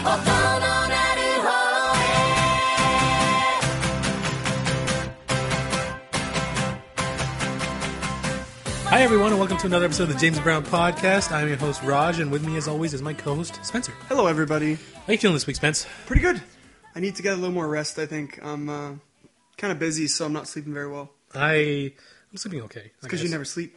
Hi, everyone, and welcome to another episode of the James Brown Podcast. I'm your host, Raj, and with me, as always, is my co-host, Spencer. Hello, everybody. How are you feeling this week, Spence? Pretty good. I need to get a little more rest, I think. I'm kind of busy, so I'm not sleeping very well. I'm sleeping okay. It's because you never sleep.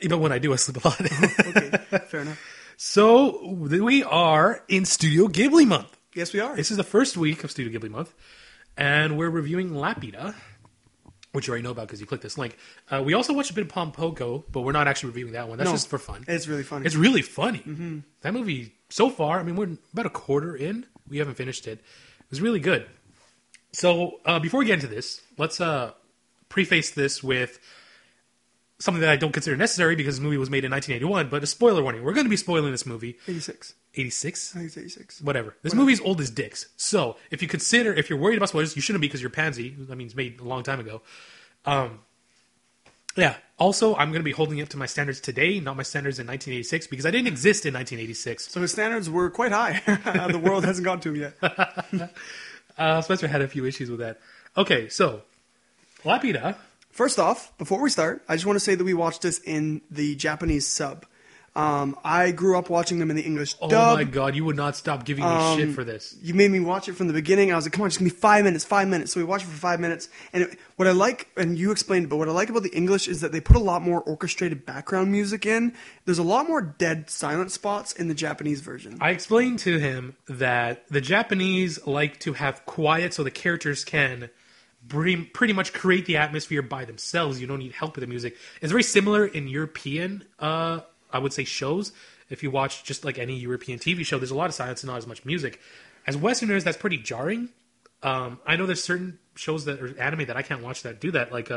But when I do, I sleep a lot. Okay, fair enough. So, we are in Studio Ghibli month. Yes, we are. This is the first week of Studio Ghibli month, and we're reviewing Laputa, which you already know about because you clicked this link. We also watched a bit of Pompoko, but we're not actually reviewing that one. That's just for fun. It's really funny. It's really funny. Mm-hmm. That movie, so far, I mean, we're about a quarter in. We haven't finished it. It was really good. So, before we get into this, let's preface this with something that I don't consider necessary because the movie was made in 1981, but a spoiler warning. We're going to be spoiling this movie. 86. 86? I think it's 86. Whatever. This movie's old as dicks. So, if you're worried about spoilers, you shouldn't be because you're pansy. That means made a long time ago. Yeah. Also, I'm going to be holding it up to my standards today, not my standards in 1986, because I didn't exist in 1986. So his standards were quite high. The world hasn't got to him yet. Spencer had a few issues with that. Okay, so, Laputa. First off, before we start, I just want to say that we watched this in the Japanese sub. I grew up watching them in the English dub. Oh my god, you would not stop giving me shit for this. You made me watch it from the beginning. I was like, come on, just give me 5 minutes, 5 minutes. So we watched it for 5 minutes. And what I like, and you explained, but what I like about the English is that they put a lot more orchestrated background music in. There's a lot more dead silent spots in the Japanese version. I explained to him that the Japanese like to have quiet so the characters can pretty much create the atmosphere by themselves. You don't need help with the music. It's very similar in European I would say shows. If you watch just like any European TV show, there's a lot of silence and not as much music. As Westerners, that's pretty jarring. I know there's certain shows that are anime that I can't watch that do that, like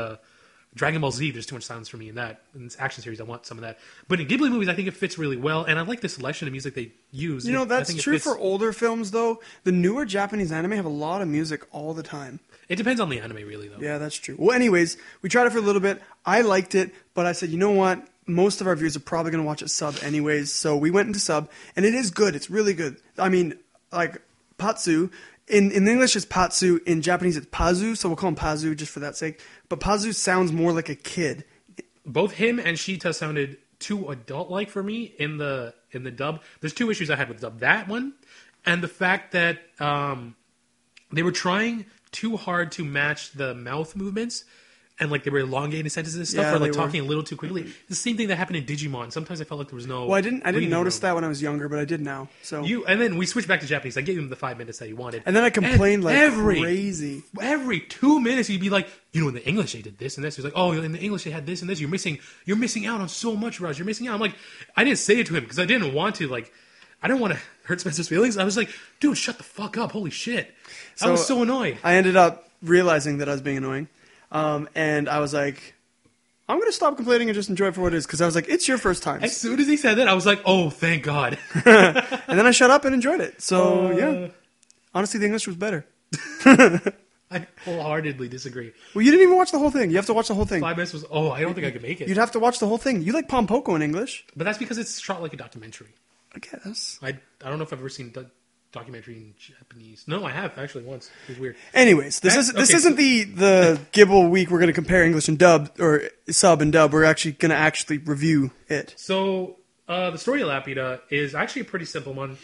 Dragon Ball Z. There's too much silence for me in that. In this action series, I want some of that. But in Ghibli movies, I think it fits really well, and I like the selection of music they use. You know, that's true for older films, though. The newer Japanese anime have a lot of music all the time. It depends on the anime, really, though. Yeah, that's true. Well, anyways, we tried it for a little bit. I liked it, but I said, you know what? Most of our viewers are probably going to watch it sub anyways, so we went into sub, and it is good. It's really good. I mean, like, Patsu, in English it's Patsu, in Japanese it's Pazu, so we'll call him Pazu just for that sake. But Pazu sounds more like a kid. Both him and Shita sounded too adult-like for me in the dub. There's two issues I had with the dub. That one, and the fact that they were trying too hard to match the mouth movements. And like they were elongating sentences and stuff, or like talking a little too quickly. The same thing that happened in Digimon. Sometimes I felt like there was no. Well, I didn't notice that when I was younger, but I did now. So and then we switched back to Japanese. I gave him the 5 minutes that he wanted, and then I complained crazy. Every 2 minutes, he'd be like, "You know, in the English they did this and this." He's like, "Oh, in the English they had this and this. You're missing out on so much, Raj. You're missing out." I'm like, I didn't say it to him because I didn't want to. Like, I didn't want to hurt Spencer's feelings. I was like, "Dude, shut the fuck up! Holy shit!" I was so annoyed. I ended up realizing that I was being annoying. And I was like, I'm going to stop complaining and just enjoy it for what it is. Because I was like, it's your first time. As soon as he said that, I was like, oh, thank God. And then I shut up and enjoyed it. So, yeah. Honestly, the English was better. I wholeheartedly disagree. Well, you didn't even watch the whole thing. You have to watch the whole thing. 5 minutes was, I don't think I could make it. You'd have to watch the whole thing. You like Pompoko in English. But that's because it's shot like a documentary. I guess. I don't know if I've ever seen documentary in Japanese. No, I have actually once. It was weird. Anyways, this isn't the Ghibli week. We're going to compare English and dub or sub and dub. We're actually going to review it. So the story of Laputa is actually a pretty simple one.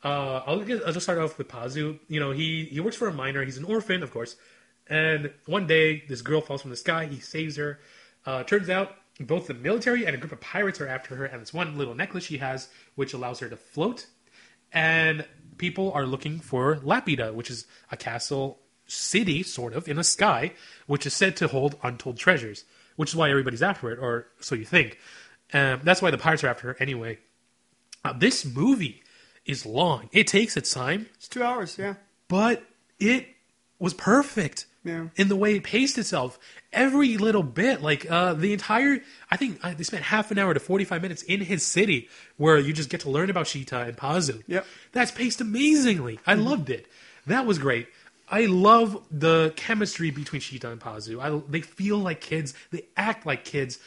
I'll just start off with Pazu. You know, he works for a miner. He's an orphan, of course. And one day, this girl falls from the sky. He saves her. Turns out both the military and a group of pirates are after her. And this one little necklace she has, which allows her to float. And people are looking for Laputa, which is a castle city, sort of, in the sky, which is said to hold untold treasures, which is why everybody's after it, or so you think. That's why the pirates are after her anyway. This movie is long. It takes its time. It's 2 hours, yeah. But it was perfect in the way it paced itself. Every little bit, like the entire, I think they spent half an hour to 45 minutes in his city where you just get to learn about Shita and Pazu. Yep. That's paced amazingly. I loved it. That was great. I love the chemistry between Shita and Pazu. They feel like kids. They act like kids.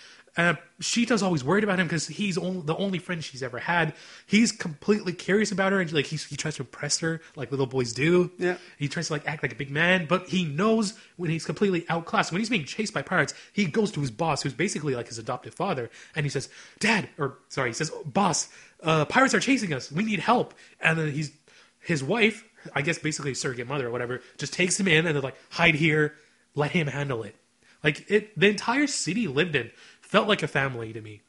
Sheeta's always worried about him because he's the only friend she's ever had. He's completely curious about her, and like he tries to impress her like little boys do. Yeah. He tries to like act like a big man, but he knows when he's completely outclassed. When he's being chased by pirates, he goes to his boss, who's basically like his adoptive father, and he says, he says, "Boss, pirates are chasing us. We need help." And then his wife, I guess basically a surrogate mother or whatever, just takes him in and they're like, "Hide here, let him handle it." Like the entire city lived in felt like a family to me.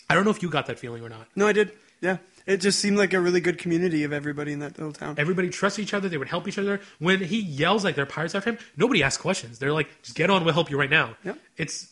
I don't know if you got that feeling or not. No, I did. Yeah. It just seemed like a really good community of everybody in that little town. Everybody trusts each other. They would help each other. When he yells like they're pirates after him, nobody asks questions. They're like, just get on, we'll help you right now. Yep.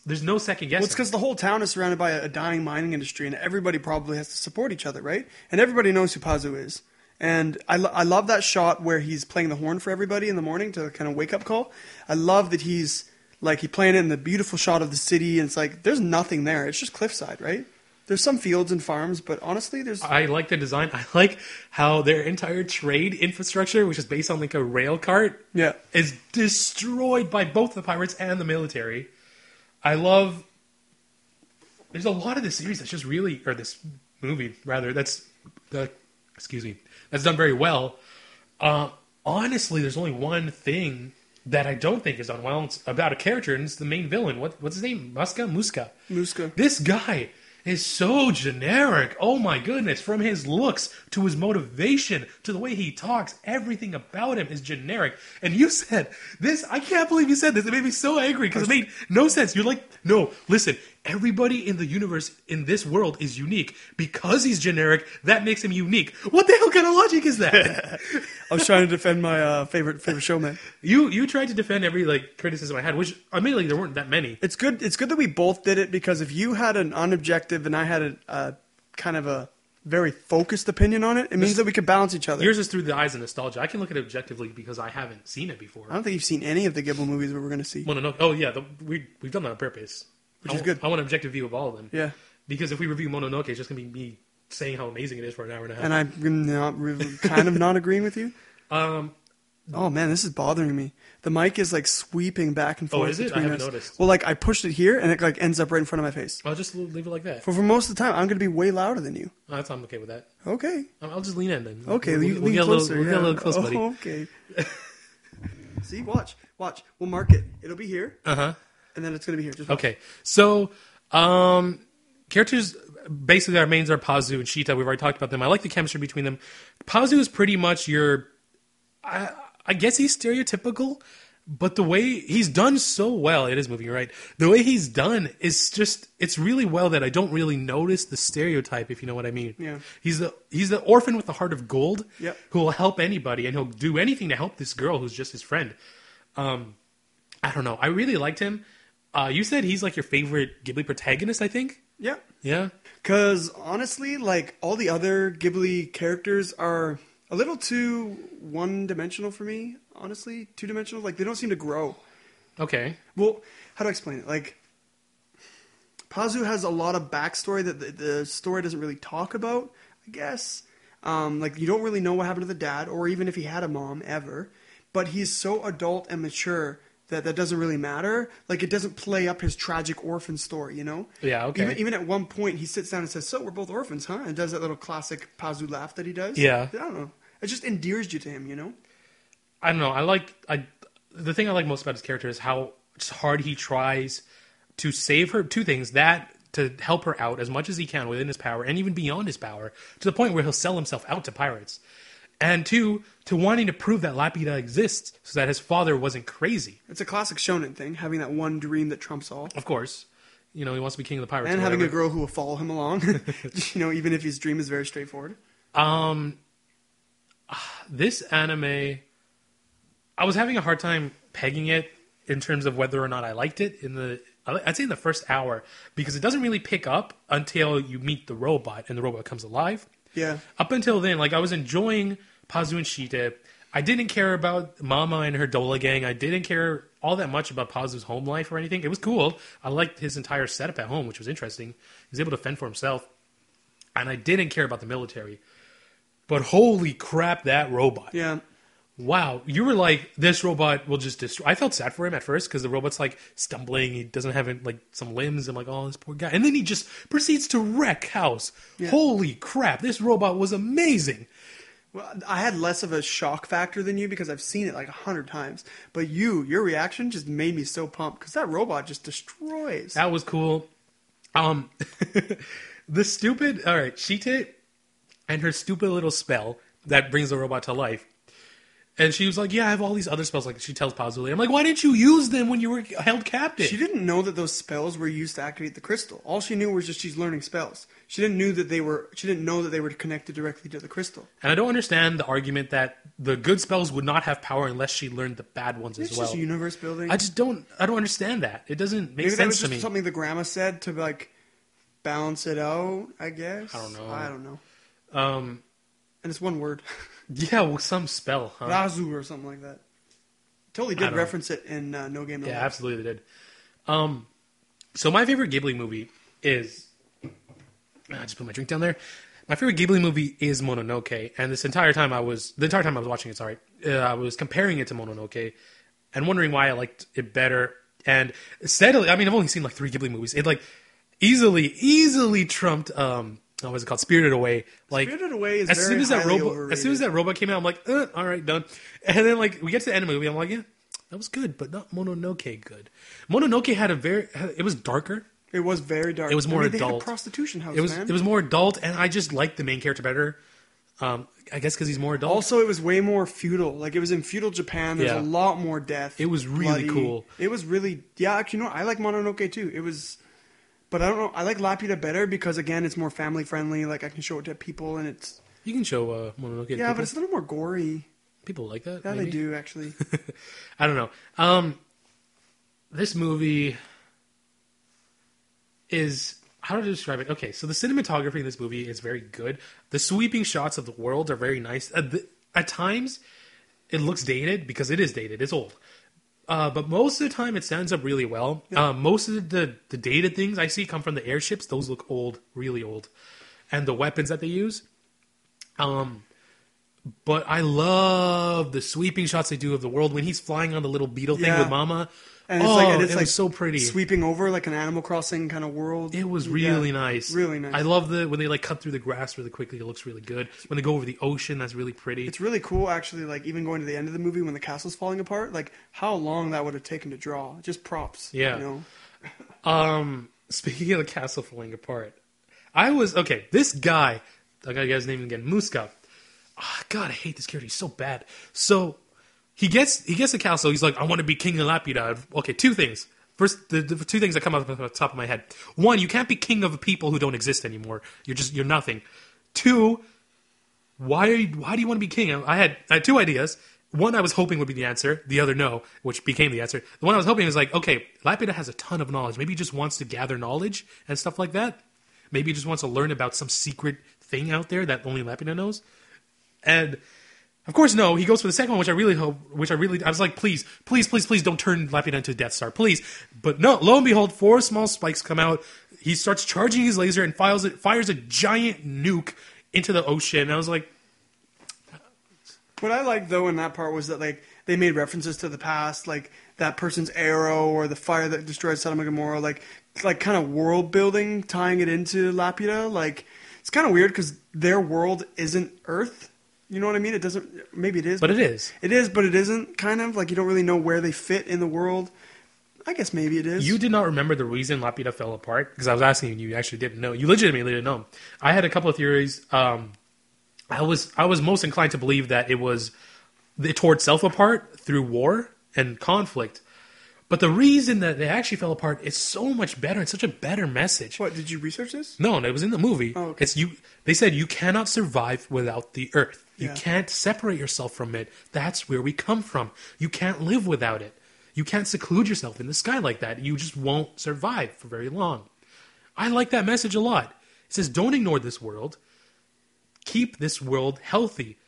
There's no second guessing. Well, it's because the whole town is surrounded by a dying mining industry, and everybody probably has to support each other, right? And everybody knows who Pazu is. And I love that shot where he's playing the horn for everybody in the morning to kind of wake-up call. I love that he's playing it in the beautiful shot of the city, and it's like, there's nothing there. It's just cliffside, right? There's some fields and farms, but honestly, I like the design. I like how their entire trade infrastructure, which is based on like a rail cart, is destroyed by both the pirates and the military. There's a lot of this series that's just really, or this movie rather, that's done very well. Honestly, there's only one thing that I don't think is done well. It's about a character, and it's the main villain. What's his name? Muska. This guy is so generic. Oh my goodness. From his looks to his motivation to the way he talks, everything about him is generic. And you said this, I can't believe you said this. It made me so angry because it made no sense. You're like, no, listen, everybody in the universe, in this world, is unique. Because he's generic, that makes him unique. What the hell kind of logic is that? I was trying to defend my favorite showman. You tried to defend every criticism I had, which admittedly there weren't that many. It's good that we both did it, because if you had an unobjective and I had a kind of a very focused opinion on it, it means that we could balance each other. Yours is through the eyes of nostalgia. I can look at it objectively because I haven't seen it before. I don't think you've seen any of the Ghibli movies that we're going to see. Mononoke. Oh yeah, we've done that on purpose. Which is good. I want an objective view of all of them. Yeah. Because if we review Mononoke, it's just going to be me saying how amazing it is for an hour and a half. And I'm not agreeing with you. Oh man, this is bothering me. The mic is sweeping back and forth. Oh, is it? I haven't noticed. Well, I pushed it here and it ends up right in front of my face. I'll just leave it like that. For most of the time, I'm going to be way louder than you. I'm okay with that. Okay. I'll just lean in then. Okay, we'll get closer. We'll get a little close, buddy. Oh, okay. See, watch. We'll mark it. It'll be here. Uh-huh. And then it's going to be here. Just watch. Okay. So, characters, basically our mains are Pazu and Sheeta. We've already talked about them. I like the chemistry between them. Pazu is pretty much I guess he's stereotypical, but the way he's done so well, it is moving, you're right. The way he's done is it's really well that I don't really notice the stereotype, if you know what I mean. Yeah. He's the orphan with the heart of gold, yep, who will help anybody, and he'll do anything to help this girl who's just his friend. I don't know. I really liked him. You said he's your favorite Ghibli protagonist, I think? Yeah. Yeah? Because honestly, all the other Ghibli characters are a little too one-dimensional for me, honestly. Two-dimensional. They don't seem to grow. Okay. Well, how do I explain it? Pazu has a lot of backstory that the story doesn't really talk about, I guess. You don't really know what happened to the dad, or even if he had a mom, ever. But he's so adult and mature that doesn't really matter. It doesn't play up his tragic orphan story, you know? Yeah, okay. Even at one point, he sits down and says, "So, we're both orphans, huh?" And does that little classic Pazu laugh that he does. Yeah. I don't know. It just endears you to him, you know? I don't know. The thing I like most about his character is how hard he tries to save her. Two things. That, to help her out as much as he can within his power, and even beyond his power, to the point where he'll sell himself out to pirates. And two, to wanting to prove that Laputa exists so that his father wasn't crazy. It's a classic shonen thing, having that one dream that trumps all. Of course. He wants to be king of the pirates. And having a girl who will follow him along, even if his dream is very straightforward. This anime, I was having a hard time pegging it in terms of whether or not I liked it I'd say in the first hour, because it doesn't really pick up until you meet the robot and the robot comes alive. Yeah. Up until then, I was enjoying Pazu and Sheeta. I didn't care about Mama and her Dola gang. I didn't care all that much about Pazu's home life or anything. It was cool. I liked his entire setup at home, which was interesting. He was able to fend for himself. And I didn't care about the military. But holy crap, that robot. Yeah. wow, you were like, this robot will just destroy. I felt sad for him at first because the robot's like stumbling. He doesn't have like some limbs. I'm like, oh, this poor guy. And then he just proceeds to wreck house. Yeah. Holy crap, this robot was amazing. Well, I had less of a shock factor than you because I've seen it like 100 times. But your reaction just made me so pumped because that robot just destroys. That was cool. The stupid, all right, Cheetah and her stupid little spell that brings the robot to life. And she was like, yeah, I have all these other spells. Like, she tells Pazuli. I'm like, why didn't you use them when you were held captive? She didn't know that those spells were used to activate the crystal. All she knew was just she's learning spells. She didn't know that they were connected directly to the crystal. And I don't understand the argument that the good spells would not have power unless she learned the bad ones as well. It's just universe building. I don't understand that. It doesn't make Maybe sense that was to just me. something the grandma said to like balance it out, I guess. I don't know. I don't know. And it's one word. Yeah, well, some spell, huh? Razu or something like that. Totally I did don't reference it in No Game No Yeah, Life. absolutely they did. So my favorite Ghibli movie is... I just put my drink down there. My favorite Ghibli movie is Mononoke, and the entire time I was watching it, I was comparing it to Mononoke and wondering why I liked it better. And steadily, I mean, I've only seen like 3 Ghibli movies. It like easily trumped what was it called? Spirited Away. Like Spirited Away is as very soon as that highly robot, overrated. as soon as that robot came out, I'm like, all right, done. And then like we get to the end of the movie, I'm like, yeah, that was good, but not Mononoke good. Mononoke had it was darker. It was very dark. It was more They had a adult. prostitution house, It was more adult, and I just liked the main character better. I guess because he's more adult. Also, it was way more feudal. Like, it was in feudal Japan. There's Yeah. a lot more death. It was really bloody. cool. It was really... Yeah, actually, I like Mononoke, too. It was... But I don't know. I like Laputa better because, again, it's more family-friendly. Like, I can show it to people, and it's... You can show Mononoke to Yeah, people. but it's a little more gory. People like that. Yeah, maybe? they do, actually. I don't know. This movie is... How to describe it? Okay, so the cinematography in this movie is very good. The sweeping shots of the world are very nice. At times, it looks dated because it is dated. It's old. But most of the time, it stands up really well. Yeah. Most of the dated things I see come from the airships. Those look old, really old. And the weapons that they use. But I love the sweeping shots they do of the world when he's flying on the little beetle thing Yeah. with Mama. And it was so pretty. Sweeping over like an Animal Crossing kind of world. It was really Yeah, nice. Really nice. I love when they like cut through the grass really quickly. It looks really good. When they go over the ocean, that's really pretty. It's really cool, actually, like, even going to the end of the movie when the castle's falling apart, like, how long that would have taken to draw. Just props. Yeah. You know? Speaking of the castle falling apart, this guy, I gotta get his name again, Muska. Oh, God, I hate this character. He's so bad. So he gets the castle. He's like, I want to be king of Laputa. Okay, 2 things. First, the 2 things that come up at the top of my head. 1, you can't be king of people who don't exist anymore. You're nothing. 2, why do you want to be king? I had 2 ideas. One I was hoping would be the answer. The other no, which became the answer. The one I was hoping was like, okay, Laputa has a ton of knowledge. Maybe he just wants to gather knowledge and stuff like that. Maybe he just wants to learn about some secret thing out there that only Laputa knows. And of course, no. He goes for the second one, I was like, please don't turn Laputa into a Death Star, please. But no, lo and behold, 4 small spikes come out. He starts charging his laser and fires a giant nuke into the ocean. And I was like, What I liked, though, in that part was that, like, they made references to the past, like that person's arrow or the fire that destroyed Sodom and Gomorrah, like kind of world building, tying it into Laputa. Like, it's kind of weird because their world isn't Earth. You know what I mean? It doesn't. Maybe it is, but it is. It is, but it isn't. Kind of like you don't really know where they fit in the world. I guess maybe it is. You did not remember the reason Laputa fell apart because I was asking you, and you actually didn't know. You legitimately didn't know. I had a couple of theories. I was most inclined to believe that it tore itself apart through war and conflict. But the reason that they actually fell apart is so much better. It's such a better message. What, did you research this? No, it was in the movie. Oh, okay. They said you cannot survive without the earth. You Yeah. can't separate yourself from it. That's where we come from. You can't live without it. You can't seclude yourself in the sky like that. You just won't survive for very long. I like that message a lot. It says, don't ignore this world. Keep this world healthy.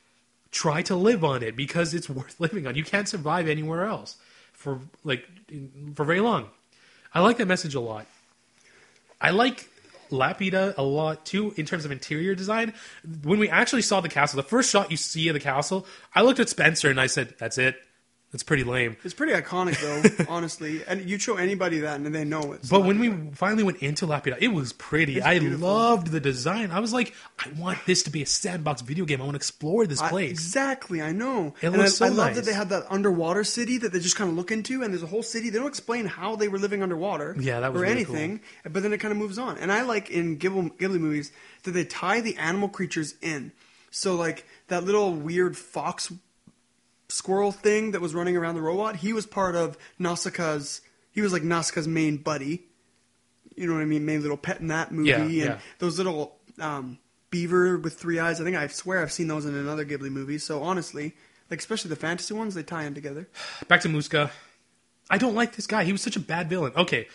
Try to live on it because it's worth living on. You can't survive anywhere else for very long. I like that message a lot. I like Laputa a lot too in terms of interior design. When we actually saw the castle, the first shot you see of the castle, I looked at Spencer and I said, "That's it. That's pretty lame." It's pretty iconic, though, honestly. And you show anybody that, and they know it. But when we finally went into Laputa, it was pretty. It's I beautiful. loved the design. I was like, I want this to be a sandbox video game. I want to explore this place. Exactly, I know. It And looks so I love nice. that they had that underwater city that they just kind of look into, and there's a whole city. They don't explain how they were living underwater Yeah, that was or really anything, but then it kind of moves on. And I like in Ghibli movies that they tie the animal creatures in. So, like, that little weird fox squirrel thing that was running around the robot, he was part of Nausicaa's, he was like Nausicaa's main buddy. You know what I mean? Main little pet in that movie. Yeah, and yeah. those little beaver with 3 eyes, I swear I've seen those in another Ghibli movie. So honestly, like especially the fantasy ones, they tie in together. Back to Muska. I don't like this guy. He was such a bad villain. Okay.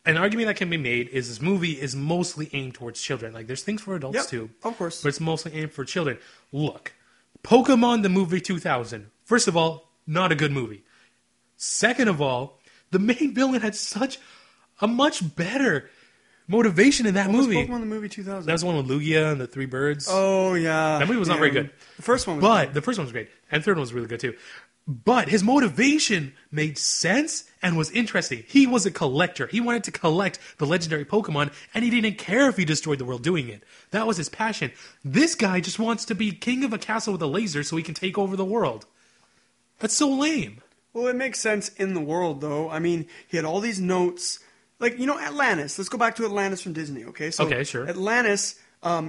An argument that can be made is this movie is mostly aimed towards children. Like, there's things for adults Yep, too. of course. But it's mostly aimed for children. Look, Pokemon the movie 2000. First of all, not a good movie. Second of all, the main villain had such a much better motivation in that What was movie. Pokemon the movie 2000? That was the one with Lugia and the 3 birds. Oh yeah, That movie was not very good. The first one was But the first one was great. And the third one was really good too. But his motivation made sense and was interesting. He was a collector. He wanted to collect the legendary Pokemon, and he didn't care if he destroyed the world doing it. That was his passion. This guy just wants to be king of a castle with a laser so he can take over the world. That's so lame. Well, it makes sense in the world, though. I mean, he had all these notes. Like, you know, Atlantis. Let's go back to Atlantis from Disney, okay? So Okay, sure. Atlantis,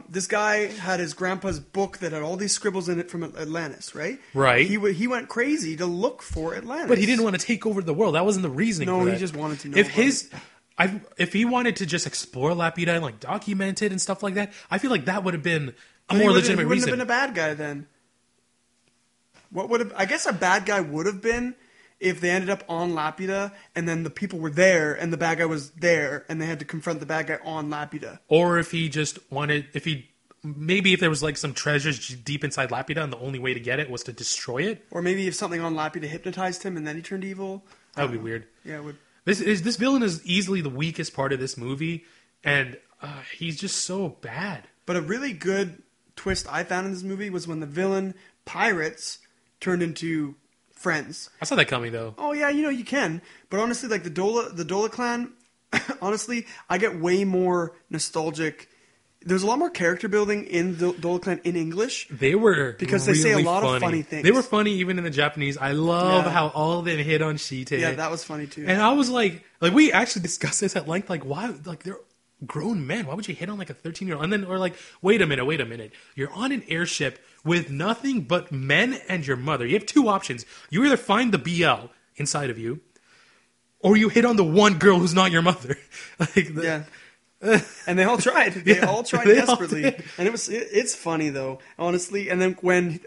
this guy had his grandpa's book that had all these scribbles in it from Atlantis, right? Right. He went crazy to look for Atlantis. But he didn't want to take over the world. That wasn't the reasoning No, for that. he just wanted to know If about if he wanted to just explore Laputa and like document it and stuff like that, I feel like that would have been a But more he legitimate wouldn't reason. have been a bad guy then. What would have? I guess a bad guy would have been if they ended up on Laputa and then the people were there and the bad guy was there and they had to confront the bad guy on Laputa. Or if he just wanted, maybe if there was like some treasures deep inside Laputa and the only way to get it was to destroy it, Or maybe if something on Laputa hypnotized him and then he turned evil. that would be weird. Yeah, it would. This villain is easily the weakest part of this movie, and he's just so bad. But a really good twist I found in this movie was when the villain pirates turned into friends. I saw that coming though. Oh yeah, you know you can. But honestly, like the Dola clan, honestly, I get way more nostalgic. There's a lot more character building in the Dola clan in English. They were Because they say a really lot of funny things. They were funny even in the Japanese. I love Yeah. how all of them hit on Shite. Yeah, that was funny too. And I was like we actually discussed this at length. Like, why? Like, they're grown men. Why would you hit on like a 13-year-old? And then we're like, wait a minute. You're on an airship with nothing but men and your mother. You have two options. You either find the BL inside of you, or you hit on the one girl who's not your mother. Yeah. And they all tried. They all tried they all desperately. did. And it's funny though, honestly. And then when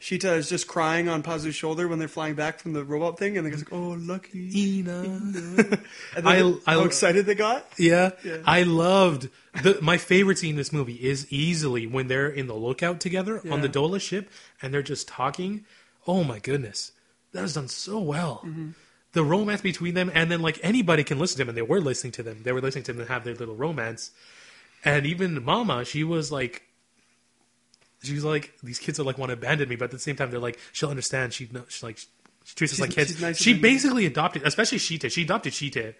Shita is just crying on Pazu's shoulder when they're flying back from the robot thing, and they're like, "Oh, lucky Ina. And then how excited they got. Yeah. Yeah. I loved my favorite scene in this movie is easily when they're in the lookout together on the Yeah. Dola ship and they're just talking. Oh my goodness, that was done so well. Mm-hmm. The romance between them, and then like anybody can listen to them, and they were listening to them. They were listening to them have their little romance, and even Mama, she was like, these kids are like want to abandon me, but at the same time they're like, she'll understand. She treats us like kids. she's nicer She than- basically adopted, especially Shita. She adopted Shita,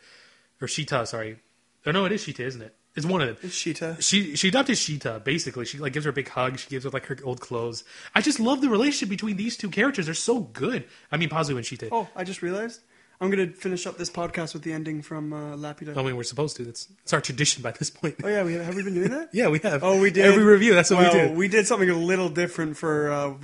or Shita, sorry. Oh no, it is Shita, isn't it? It's one of them. It's Shita. She adopted Shita, basically. She like gives her a big hug. She gives her like her old clothes. I just love the relationship between these two characters. They're so good. I mean, Pazu and Shita. Oh, I just realized. I'm going to finish up this podcast with the ending from Laputa. I mean, we're supposed to. It's our tradition by this point. Oh, yeah. Have we been doing that? Yeah, we have. Oh, we did. Every review, that's what we Well, do. we did something a little different for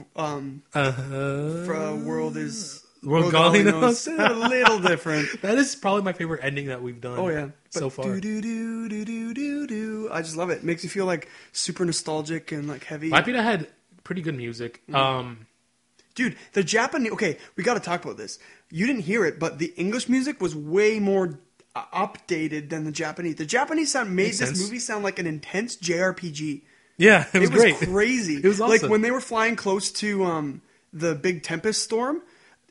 World is... World Golly knows. A little different. That is probably my favorite ending that we've done. Oh, yeah. So far. Do. I just love it. Makes you feel like super nostalgic and like heavy. Laputa had pretty good music. Dude, the Japanese... Okay, we got to talk about this. You didn't hear it, but the English music was way more updated than the Japanese. The Japanese sound made Makes this sense. movie sound like an intense JRPG. Yeah, it was It was great. crazy. It was awesome. Like when they were flying close to the big tempest storm,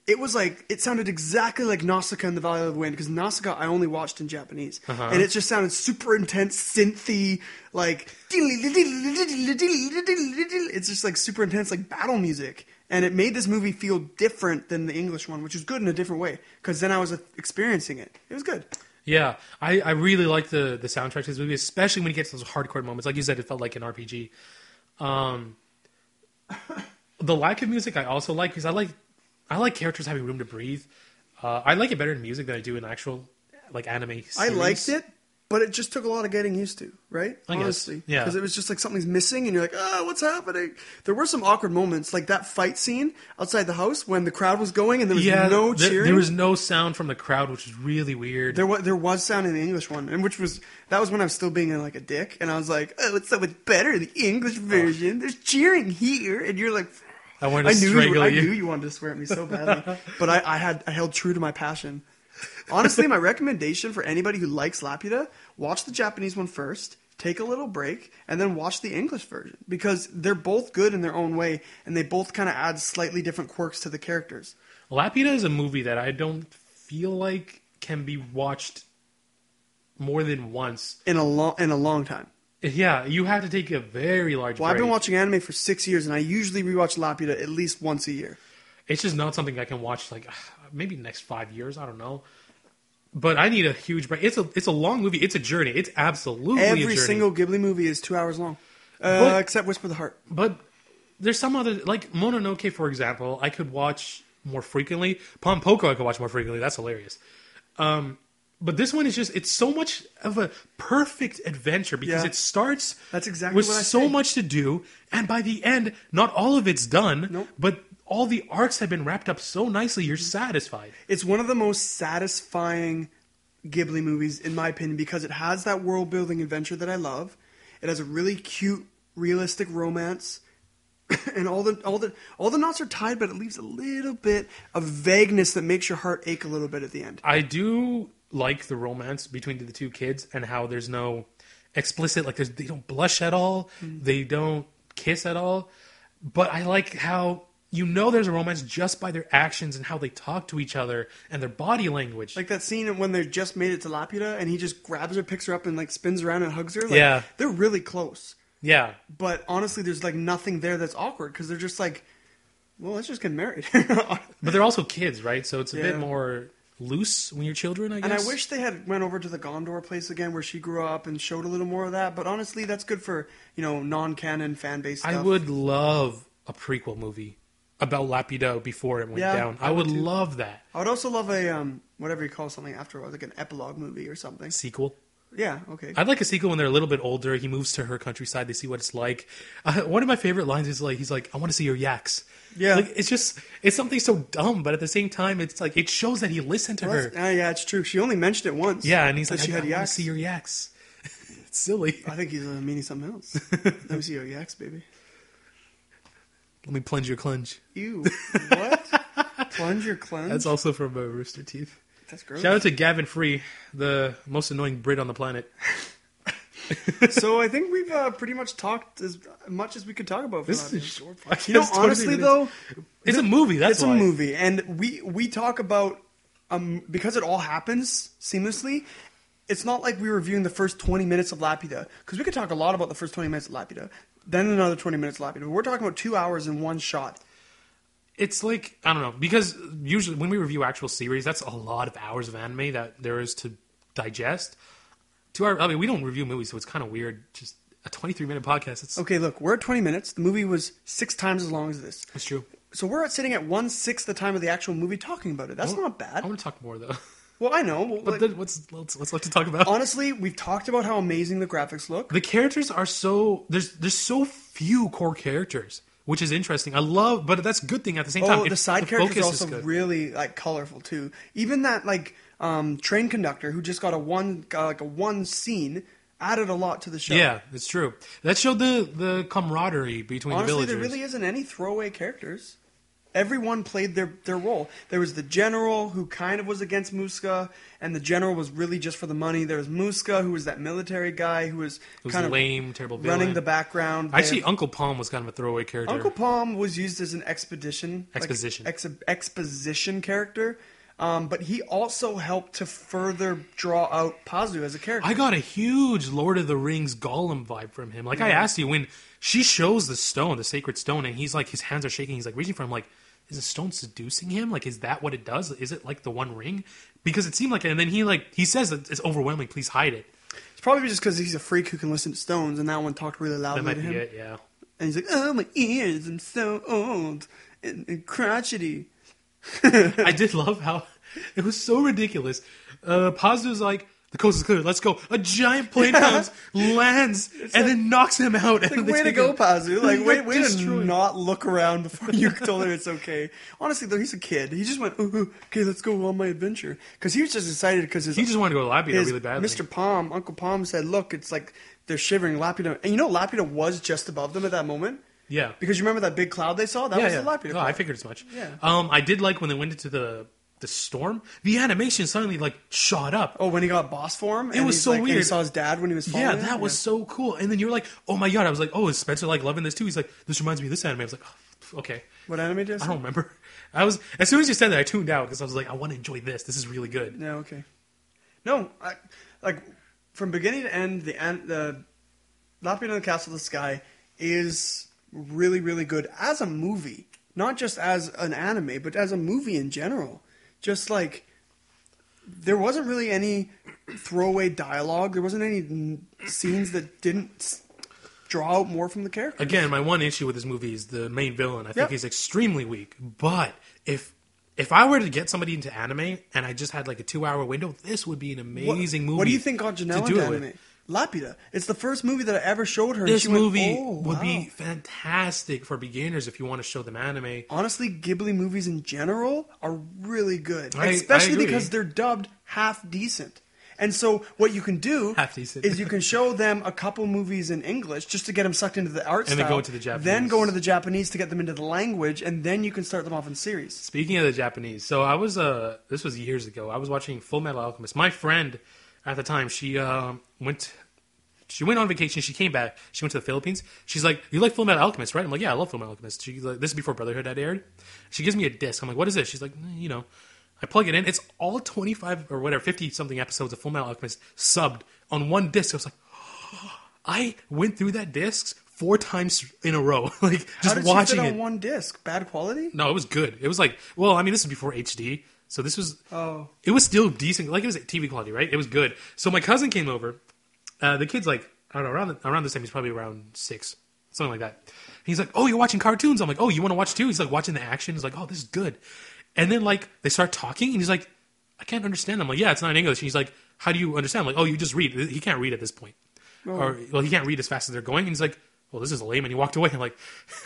it was like, it sounded exactly like Nausicaa and the Valley of the Wind, because Nausicaa I only watched in Japanese. And it just sounded super intense, synthy, like, it's just like super intense, like battle music. And it made this movie feel different than the English one, which was good in a different way, because then I was experiencing it. It was good. Yeah, I really like the soundtrack to this movie, especially when you get to those hardcore moments. Like you said, it felt like an RPG. The lack of music I also like, because I like characters having room to breathe. I like it better in music than I do in actual like anime series. I liked it, but it just took a lot of getting used to, right? I guess. Honestly. Yeah. Because it was just like something's missing and you're like, oh, what's happening? There were some awkward moments, like that fight scene outside the house when the crowd was going and there was no cheering. There was no sound from the crowd, which was really weird. There was sound in the English one, and that was when I was still being like a dick, and I was like, oh, it's so much better in the English version. There's cheering here, and you're like... I knew you wanted to swear at me so badly, but I held true to my passion. Honestly, my recommendation for anybody who likes Laputa, watch the Japanese one first, take a little break, and then watch the English version, because they're both good in their own way, and they both kind of add slightly different quirks to the characters. Laputa is a movie that I don't feel like can be watched more than once in a long time. Yeah, you have to take a very large break. I've been watching anime for 6 years, and I usually rewatch Laputa at least once a year. It's just not something I can watch like maybe the next 5 years. I don't know, but I need a huge break. It's a long movie. It's a journey. It's absolutely a journey. Every single Ghibli movie is 2 hours long, except Whisper the Heart. But there's some other, like Mononoke, for example. I could watch more frequently. Pompoko I could watch more frequently. That's hilarious. But this one is it's so much of a perfect adventure, because it starts That's exactly with what I so say. much to do, and by the end, not all of it's done, Nope. but all the arcs have been wrapped up so nicely, you're satisfied. It's one of the most satisfying Ghibli movies, in my opinion, because it has that world-building adventure that I love. It has a really cute, realistic romance, and all the knots are tied, but it leaves a little bit of vagueness that makes your heart ache a little bit at the end. I do like the romance between the two kids, and how there's no explicit, like they don't blush at all, they don't kiss at all, but I like how there's a romance just by their actions and how they talk to each other and their body language. Like that scene when they just made it to Laputa and he just grabs her, picks her up, and like spins around and hugs her. Like, yeah, they're really close. Yeah, but honestly, there's like nothing there that's awkward, because they're just like, well, let's just get married. But they're also kids, right? So it's a bit more loose when you're children, I guess. And I wish they had went over to the Gondor place again where she grew up and showed a little more of that. But honestly, that's good for, non-canon fan-based stuff. I would love a prequel movie about Laputa before it went down. I would love that. I would also love a, whatever you call something afterwards, like an epilogue movie or something. Sequel. Yeah, okay. I'd like a sequel when they're a little bit older. He moves to her countryside. They see what it's like. One of my favorite lines is he's like, I want to see your yaks. Yeah. Like, it's something so dumb, but at the same time, it's like, it shows that he listened to her. Yeah, it's true. She only mentioned it once. Yeah, and he's like, she had I want yaks. to see your yaks. It's silly. I think he's meaning something else. Let me see your yaks, baby. Let me plunge your clunge. Ew. What? Plunge your clunge? That's also from Rooster Teeth. That's gross. Shout out to Gavin Free, the most annoying Brit on the planet. So I think we've pretty much talked as much as we could talk about. This is a short podcast. Honestly though, it's a movie. That's why. It's a movie, and we talk about because it all happens seamlessly. It's not like we're reviewing the first 20 minutes of Laputa, because we could talk a lot about the first 20 minutes of Laputa, then another 20 minutes of Laputa. We're talking about 2 hours in one shot. It's like, I don't know, because usually when we review actual series, that's a lot of hours of anime that there is to digest. We don't review movies, so it's kind of weird. Just a 23-minute podcast. Okay, look, we're at 20 minutes. The movie was 6 times as long as this. That's true. So we're sitting at 1/6 the time of the actual movie talking about it. That's not bad. I want to talk more, though. Well, I know. But then what's left to talk about? Honestly, we've talked about how amazing the graphics look. The characters are so... There's so few core characters, which is interesting. But that's a good thing at the same time. The side characters are also really colorful too. Even that train conductor who just got a one scene added a lot to the show. Yeah, it's true. That showed the camaraderie between the villagers. Honestly, there really isn't any throwaway characters. everyone played their role. There was the general who kind of was against Muska, and the general was really just for the money. There was Muska, who was that military guy who was kind of lame, terrible villain. running the background. Actually, Uncle Palm was kind of a throwaway character. Uncle Palm was used as an exposition character. But he also helped to further draw out Pazu as a character. I got a huge Lord of the Rings Gollum vibe from him. Like, I asked you, when she shows the stone, the sacred stone, and he's like, his hands are shaking, he's like reaching for him, like, is the stone seducing him? Like, is that what it does? Is it like the One Ring? Because it seemed like it, and then he says that it's overwhelming, please hide it. It's probably just because he's a freak who can listen to stones, and that one talked really loudly That to might him. be it, yeah. And he's like, oh, my ears, I'm so old and crotchety. I did love how it was so ridiculous. Pazu's like, the coast is clear, let's go. A giant plane comes, lands, and then knocks him out. Like, and way to go, Pazu. Like, way to destroyed. not look around before you told her it's okay. Honestly, though, he's a kid. He just went, oh, okay, let's go on my adventure. Because he was just excited because He just wanted to go to Laputa really badly. Mr. Palm, Uncle Palm said, look, it's like they're shivering Laputa. And you know Laputa was just above them at that moment? Yeah. Because you remember that big cloud they saw? That was the Laputa No, cloud. I figured as much. Yeah. I did like when they went into the storm, the animation suddenly like shot up. Oh, when he got boss form? It was so and he weird. saw his dad when he was falling. Yeah, that was so cool. And then you were like, oh my god. I was like, oh, is Spencer like loving this too? He's like, this reminds me of this anime. I was like, oh, okay. What anime did I don't remember. As soon as you said that, I tuned out because I was like, I want to enjoy this. This is really good. Yeah, okay. No, like from beginning to end, the Laputa and the Castle of the Sky is really, really good as a movie. Not just as an anime, but as a movie in general. Just like, there wasn't really any throwaway dialogue. There wasn't any scenes that didn't draw out more from the character. Again, my one issue with this movie is the main villain. I think he's extremely weak. But if I were to get somebody into anime and I just had like a 2-hour window, this would be an amazing movie. What do you think got Janelle into anime? Laputa. It's the first movie that I ever showed her. This and she movie went, would be fantastic for beginners if you want to show them anime. Honestly, Ghibli movies in general are really good. I Especially agree. because they're dubbed half decent. And so what you can do is you can show them a couple movies in English just to get them sucked into the art style. And then go into the Japanese. Then go into the Japanese to get them into the language, and then you can start them off in series. Speaking of the Japanese, so I was, this was years ago, I was watching Full Metal Alchemist. My friend at the time, she went on vacation. She came back. She went to the Philippines. She's like, "You like Full Metal Alchemist, right?" I'm like, "Yeah, I love Full Metal Alchemist." She's like, "This is before Brotherhood had aired." She gives me a disc. I'm like, "What is this?" She's like, "You know." I plug it in. It's all 25 or whatever, 50 something episodes of Full Metal Alchemist subbed on one disc. I was like, I went through that disc 4 times in a row, like just How did watching you fit it on one disc? Bad quality? No, it was good. It was like, well, I mean, this is before HD. So this was, it was still decent. Like, it was TV quality, right? It was good. So my cousin came over. The kid's like, I don't know, around this time, he's probably around 6, something like that. He's like, oh, you're watching cartoons? I'm like, oh, you want to watch too? He's like watching the action. He's like, oh, this is good. And then like, they start talking and he's like, I can't understand. I'm like, yeah, it's not in English. And he's like, how do you understand? I'm like, oh, you just read. He can't read at this point. Or, well, he can't read as fast as they're going. And he's like, well, this is lame. And he walked away. I'm like,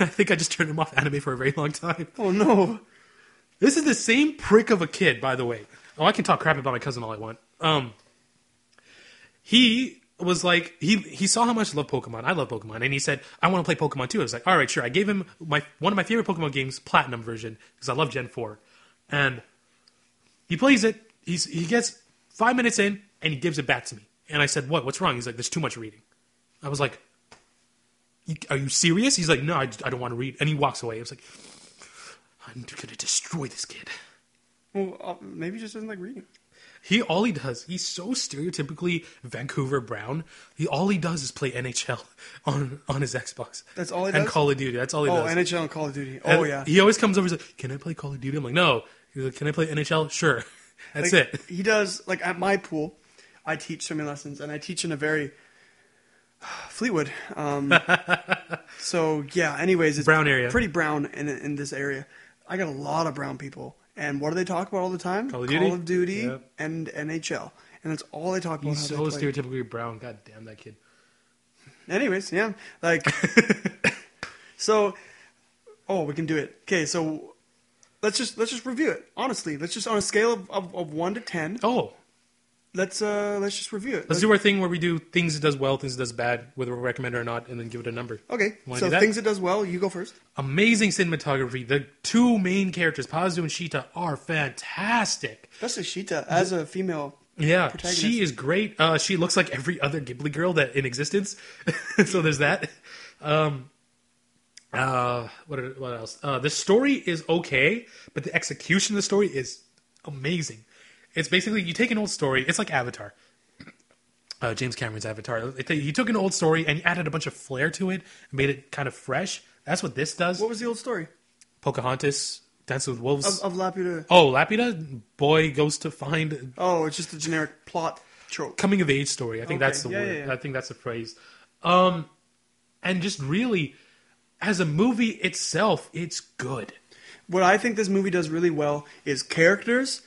I think I just turned him off anime for a very long time. Oh, no. This is the same prick of a kid, by the way. Oh, I can talk crap about my cousin all I want. He was like, he saw how much I love Pokemon. I love Pokemon. And he said, I want to play Pokemon too. I was like, all right, sure. I gave him one of my favorite Pokemon games, Platinum version, because I love Gen 4. And he plays it. He gets 5 minutes in, and he gives it back to me. And I said, what's wrong? He's like, there's too much reading. I was like, are you serious? He's like, no, I don't want to read. And he walks away. I was like, I'm going to destroy this kid. Well, maybe he just doesn't like reading. All he does, he's so stereotypically Vancouver Brown. All he does is play NHL on his Xbox. That's all he does? And Call of Duty. That's all he does. Oh, NHL and Call of Duty. Oh, yeah. He always comes over and he's like, can I play Call of Duty? I'm like, no. He's like, can I play NHL? Sure. That's like, it. He does, like at my pool, I teach swimming lessons, and I teach in a very Fleetwood. So, yeah, anyways, it's brown area. Pretty brown in this area. I got a lot of brown people. And what do they talk about all the time? Call of Duty, yep. And NHL. And that's all they talk about. He's so stereotypically brown. God damn that kid. Anyways, yeah. Like, so, we can do it. Okay, so let's just review it. Honestly, let's just, on a scale of 1 to 10. Oh. let's just review it. Let's do our thing where we do things it does well, things it does bad, whether we recommend it or not, and then give it a number. Okay, Wanna so do that? things it does well, you go first. Amazing cinematography. The two main characters, Pazu and Sheeta, are fantastic. Especially Sheeta as a female. Yeah, Protagonist. she is great. She looks like every other Ghibli girl that in existence. So there's that. What else? The story is okay, but the execution of the story is amazing. It's basically, you take an old story. It's like Avatar. James Cameron's Avatar. He took an old story and he added a bunch of flair to it and made it kind of fresh. That's what this does. What was the old story? Pocahontas, Dances with Wolves. Of Laputa. Oh, Laputa? Boy goes to find... Oh, it's just a generic plot trope. Coming of age story. I think that's the word. Yeah. I think that's the phrase. And just really, as a movie itself, it's good. What I think this movie does really well is characters.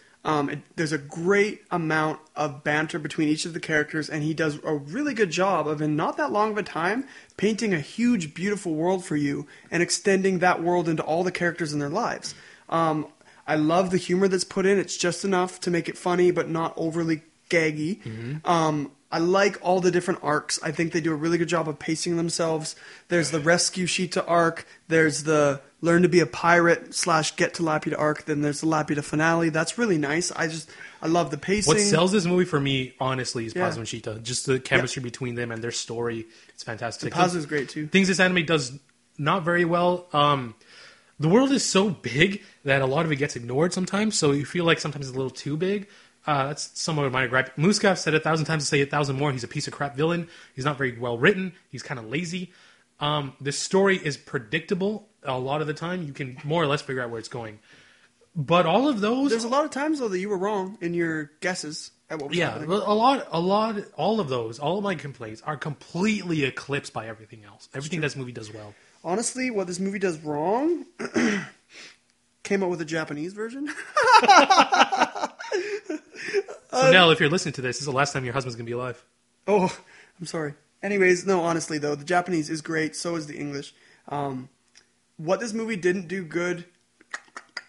There's a great amount of banter between each of the characters, and he does a really good job of, in not that long of a time, painting a huge, beautiful world for you and extending that world into all the characters in their lives. I love the humor that's put in. It's just enough to make it funny, but not overly gaggy. Mm-hmm. I like all the different arcs. I think they do a really good job of pacing themselves. There's the Rescue Sheeta arc. There's the Learn to be a Pirate / Get to Laputa arc. Then there's the Laputa finale. That's really nice. I love the pacing. What sells this movie for me, honestly, is Pazu and Sheeta. Just the chemistry between them and their story. It's fantastic. Pazu's great, too. Things this anime does not very well. The world is so big that a lot of it gets ignored sometimes. So you feel like sometimes it's a little too big. That's somewhat of my gripe. Muska, I've said 1,000 times to say 1,000 more. He's a piece of crap villain. He's not very well written. He's kind of lazy. The story is predictable a lot of the time. You can more or less figure out where it's going. But all of those... There's a lot of times, though, that you were wrong in your guesses at what was happening. all of those, all of my complaints are completely eclipsed by everything else. Everything this movie does well. Honestly, what this movie does wrong... came out with a Japanese version. So Nell, if you're listening to this is the last time your husband's going to be alive. Oh, I'm sorry. Anyways, no, honestly, though, the Japanese is great. So is the English. What this movie didn't do good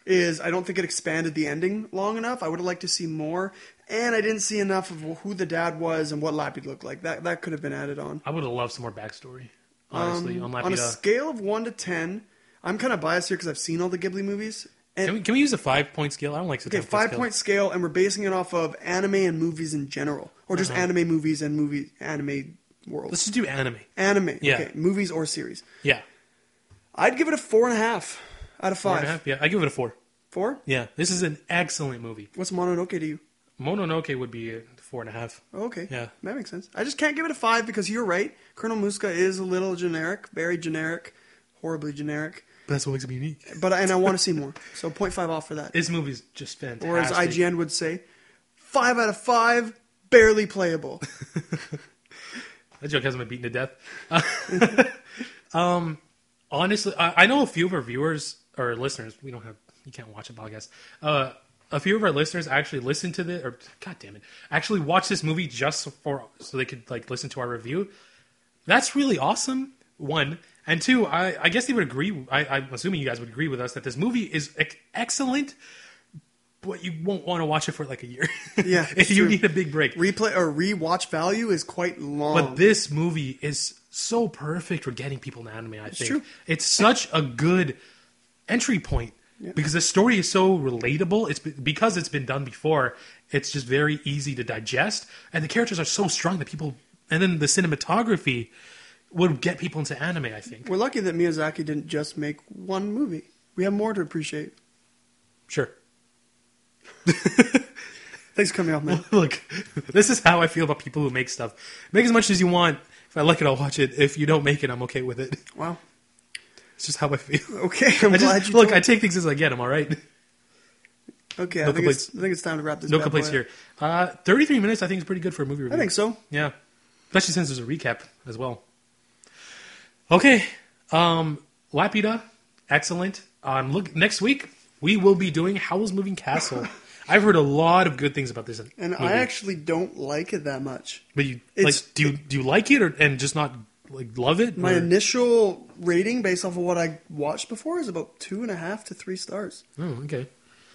is I don't think it expanded the ending long enough. I would have liked to see more. And I didn't see enough of who the dad was and what Laputa looked like. That could have been added on. I would have loved some more backstory, honestly, on Laputa. On a scale of 1 to 10, I'm kind of biased here because I've seen all the Ghibli movies. And can we use a 5-point scale? I don't like the 10-point scale. 5-point scale, and we're basing it off of anime and movies in general. Or just anime movies and anime world. Let's just do anime. Anime. Yeah. Okay, movies or series. Yeah. I'd give it a 4.5 out of 5. 4.5? Yeah, I give it a 4. 4? Yeah, this is an excellent movie. What's Mononoke to you? Mononoke would be a 4.5. Oh, okay. Yeah. That makes sense. I just can't give it a 5 because you're right. Colonel Muska is a little generic. Very generic. Horribly generic. But that's what makes it unique. And I want to see more. So 0.5 off for that. This movie's just fantastic. Or as IGN would say, 5 out of 5, barely playable. That joke hasn't been beaten to death. Honestly, I know a few of our viewers or listeners. You can't watch a podcast. A few of our listeners actually listen to this, or God damn it, actually watch this movie just so they could listen to our review. That's really awesome. 1. And 2, I guess they would agree. I'm assuming you guys would agree with us that this movie is excellent, but you won't want to watch it for a year. Yeah, if you need a big break. Replay or rewatch value is quite long. But this movie is so perfect for getting people into anime. I think true. It's such a good entry point because the story is so relatable. Because it's been done before. It's just very easy to digest, and the characters are so strong that people. And then the cinematography would get people into anime, I think. We're lucky that Miyazaki didn't just make one movie. We have more to appreciate. Sure. Thanks for coming off, man. Look, this is how I feel about people who make stuff. Make as much as you want. If I like it, I'll watch it. If you don't make it, I'm okay with it. Wow. It's just how I feel. Okay, I'm glad you Look, I take things as I get them, all right? Okay, I think it's time to wrap this up. No complaints here. 33 minutes, I think, is pretty good for a movie review. I think so. Yeah. Especially since there's a recap as well. Okay. Laputa, excellent. Next week, we will be doing Howl's Moving Castle. I've heard a lot of good things about this and movie. I actually don't like it that much. But do you like it and just not love it? My initial rating, based off of what I watched before, is about 2.5 to 3 stars. Oh, okay.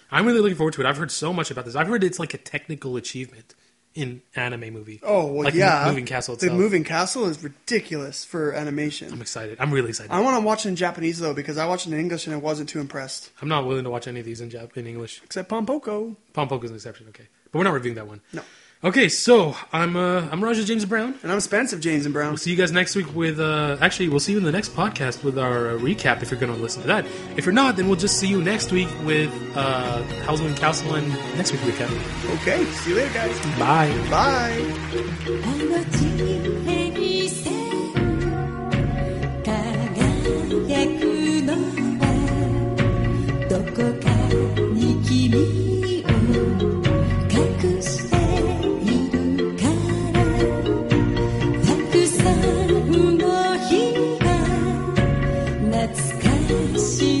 I'm really looking forward to it. I've heard so much about this. I've heard it's like a technical achievement. in anime movie. Oh, well, like yeah. Moving Castle The itself. Moving Castle is ridiculous for animation. I'm excited. I'm really excited. I want to watch it in Japanese, though, because I watched it in English and I wasn't too impressed. I'm not willing to watch any of these in English. Except Pompoko. Pompoko's an exception, okay. But we're not reviewing that one. No. Okay, so I'm Raja James Brown. And I'm Spence of James and Brown. We'll see you guys next week with, actually, we'll see you in the next podcast with our recap if you're going to listen to that. If you're not, then we'll just see you next week with Howl's Moving Castle and next week's recap. Okay, see you later, guys. Bye. Bye. 輝くのはどこかに君を隠しているからたくさんの日が懐かしい